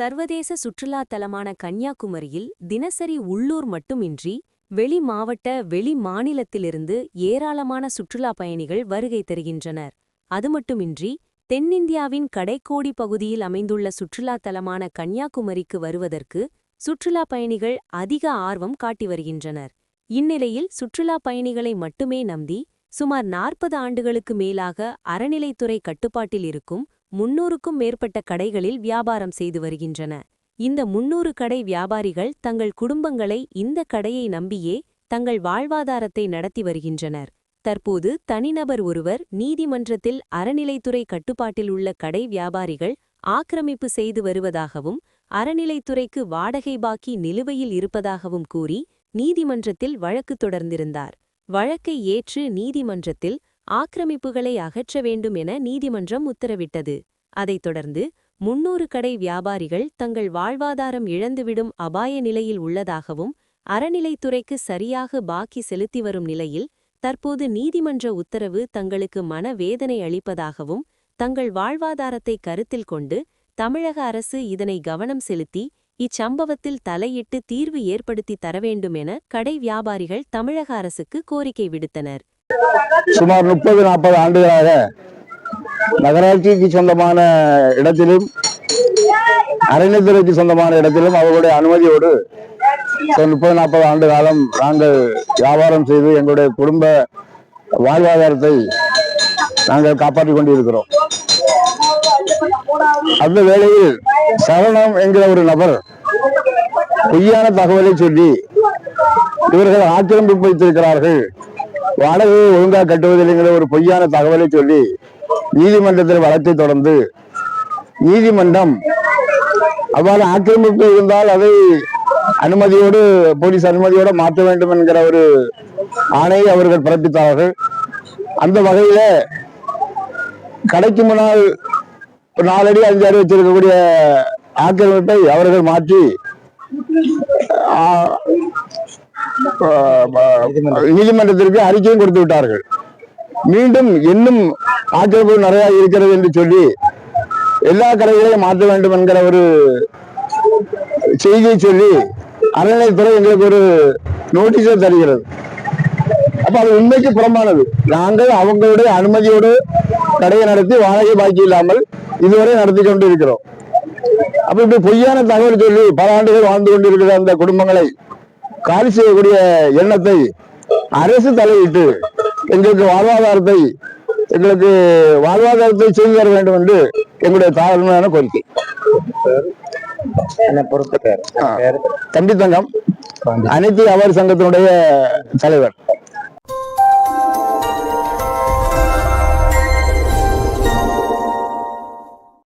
சர்வதேச சுற்றுலா தலமான கன்னியாகுமரியில் தினசரி உள்ளூர் மட்டுமின்றி வெளி மாவட்ட வெளி மாநிலத்திலிருந்து ஏராளமான சுற்றுலா பயணிகள் வருகை தருகின்றனர். அதுமட்டுமின்றி தென்னிந்தியாவின் கடைக்கோடி பகுதியில் அமைந்துள்ள சுற்றுலா தலமான கன்னியாகுமரிக்கு வருவதற்கு சுற்றுலா பயணிகள் அதிக ஆர்வம் காட்டி வருகின்றனர். இந்நிலையில் சுற்றுலா பயணிகளை மட்டுமே நம்பி சுமார் 40 ஆண்டுகளுக்கு மேலாக அறநிலைத்துறை கட்டுப்பாட்டில் இருக்கும் 300க்கும் மேற்பட்ட கடைகளில் வியாபாரம் செய்து வருகின்றன. இந்த 300 கடை வியாபாரிகள் தங்கள் குடும்பங்களை இந்த கடையை நம்பியே தங்கள் வாழ்வாதாரத்தை நடத்தி வருகின்றனர். தற்போது தனிநபர் ஒருவர் நீதிமன்றத்தில் அறநிலைத்துறை கட்டுப்பாட்டில் உள்ள கடை வியாபாரிகள் ஆக்கிரமிப்பு செய்து வருவதாகவும் அறநிலைத்துறைக்கு வாடகை பாக்கி நிலுவையில் இருப்பதாகவும் கூறி நீதிமன்றத்தில் வழக்கு தொடர்ந்திருந்தார். வழக்கை ஏற்று நீதிமன்றத்தில் ஆக்கிரமிப்புகளை அகற்ற வேண்டும் என நீதிமன்றம் உத்தரவிட்டது. அதைத் தொடர்ந்து 300 கடை வியாபாரிகள் தங்கள் வாழ்வாதாரம் இழந்துவிடும் அபாய நிலையில் உள்ளதாகவும் அறநிலைத்துறைக்கு சரியாக பாக்கி செலுத்தி வரும் நிலையில் தற்போது நீதிமன்ற உத்தரவு தங்களுக்கு மனவேதனை அளிப்பதாகவும் தங்கள் வாழ்வாதாரத்தை கருத்தில் கொண்டு தமிழக அரசு இதனை கவனம் செலுத்தி இச்சம்பவத்தில் தலையிட்டு தீர்வு ஏற்படுத்தி தர வேண்டும் என கடை வியாபாரிகள் தமிழக அரசுக்கு கோரிக்கை விடுத்தனர். சுமார் 30-40 ஆண்டுகளாக நகராட்சிக்கு சொந்தமான இடத்திலும் அறநிலைத்துறைக்கு சொந்தமான இடத்திலும் அவர்களுடைய அனுமதியோடு 30-40 ஆண்டு காலம் நாங்கள் வியாபாரம் செய்து எங்களுடைய குடும்ப வாழ்வாதாரத்தை நாங்கள் காப்பாற்றிக் கொண்டிருக்கிறோம். அந்த வேளையில் சரணம் என்கிற ஒரு நபர் பொய்யான தகவலை சொல்லி இவர்கள் ஆக்கிரமிப்பு வைத்திருக்கிறார்கள், வாடகையை ஒழுங்காக கட்டுவதில்லைங்கிற ஒரு பொய்யான தகவலை சொல்லி நீதிமன்றத்தில் வழக்கை தொடர்ந்து நீதிமன்றம் அவ்வாறு ஆக்கிரமிப்பு இருந்தால் அதை அனுமதியோடு போலீஸ் அனுமதியோடு மாற்ற வேண்டும் என்கிற ஒரு ஆணையை அவர்கள் பிறப்பித்தார்கள். அந்த வகையில கடைக்கு முன்னால் 4 அடி 5 அடி வச்சிருக்கக்கூடிய ஆக்கிரமிப்பை அவர்கள் மாற்றி நீதிமன்றத்திற்கு அறிக்கையும் கொடுத்து விட்டார்கள். மீண்டும் இன்னும் ஆக்கிரமிப்பு நிறைய இருக்கிறது என்று சொல்லி எல்லா கடைகளையும் மாற்ற வேண்டும் என்கிற ஒரு செய்தியை சொல்லி அறநிலைத்துறை எங்களுக்கு ஒரு நோட்டீஸை தருகிறது. அப்ப அது உண்மைக்கு புறம்பானது. நாங்கள் அவங்களுடைய அனுமதியோடு கடையை நடத்தி வாடகை பாக்கி இல்லாமல் இதுவரை நடத்தி கொண்டு இருக்கிறோம். அப்ப இப்படி பொய்யான தகவல் சொல்லி பல ஆண்டுகள் வாழ்ந்து கொண்டிருக்கிற அந்த குடும்பங்களை காலி செய்யக்கூடிய எண்ணத்தை அரசு தலையிட்டு எங்களுக்கு வாழ்வாதாரத்தை செய்து தர வேண்டும் என்று எங்களுடைய தாழ்மையான கோரிக்கை. தம்பி தங்கம் அனைத்து வியாபாரி சங்கத்தினுடைய தலைவர்.